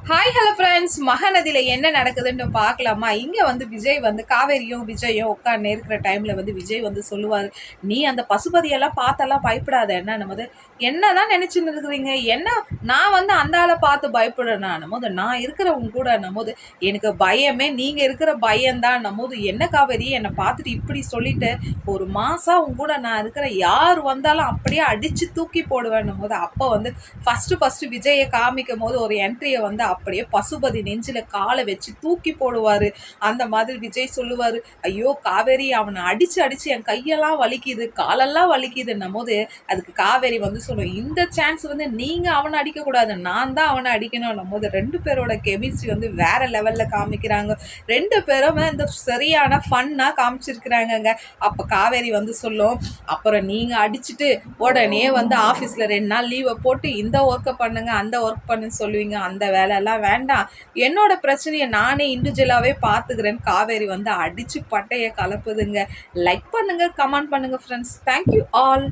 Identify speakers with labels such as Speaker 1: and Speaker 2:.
Speaker 1: Hi hello friends, மகாநதியில் என்ன நடக்குதுன்னு பார்க்கலாமா? இங்கே வந்து விஜய் வந்து காவேரியும் விஜயும் உட்காந்து இருக்கிற டைமில் வந்து விஜய் வந்து சொல்லுவார், நீ அந்த பசுபதியெல்லாம் பார்த்தெல்லாம் பயப்படாத. என்ன தான் நினச்சின்னு இருக்கிறீங்க? என்ன நான் வந்து அந்த ஆளை பார்த்து பயப்படுறேன் போது நான் இருக்கிறவங்க கூட போது எனக்கு பயமே நீங்கள் இருக்கிற பயம்தான் போது என்ன காவேரி என்னை பார்த்துட்டு இப்படி சொல்லிட்டு ஒரு மாதம் உங்க கூட நான் இருக்கிற யார் வந்தாலும் அப்படியே அடித்து தூக்கி போடுவேன் போது அப்போ வந்து ஃபஸ்ட்டு விஜயை காமிக்கும் போது ஒரு என்ட்ரியை வந்து அப்படியே பசுபதி நெஞ்சில் காலை வச்சு தூக்கி போடுவார். அந்த மாதிரி விஜய் சொல்லுவார், ஐயோ காவேரி அவனை அடித்து என் கையெல்லாம் வலிக்குது, காலெல்லாம் வலிக்குதுன்னும் போது அதுக்கு காவேரி வந்து சொல்லுவோம், இந்த சான்ஸ் வந்து நீங்கள் அவனை அடிக்கக்கூடாது, நான் தான் அவனை அடிக்கணும் போது ரெண்டு பேரோட கெமிஸ்ட்ரி வந்து வேற லெவலில் காமிக்கிறாங்க. ரெண்டு பேரும் இந்த சரியான ஃபன்னாக காமிச்சிருக்கிறாங்கங்க. அப்போ காவேரி வந்து சொல்லும், அப்புறம் நீங்கள் அடிச்சுட்டு உடனே வந்து ஆஃபீஸில் 2 நாள் லீவை போட்டு இந்த ஒர்க்கை பண்ணுங்க அந்த ஒர்க் பண்ணுன்னு சொல்லுவீங்க. அந்த வேலையெல்லாம் வேண்டாம், என்னோட பிரச்சனையை நானே இண்டிவிஜுவலாகவே பார்த்துக்கிறேன்னு காவேரி வந்து அடித்து பட்டையை கலப்புதுங்க. லைக் பண்ணுங்கள், கமெண்ட் பண்ணுங்கள் ஃப்ரெண்ட்ஸ். Thank you all.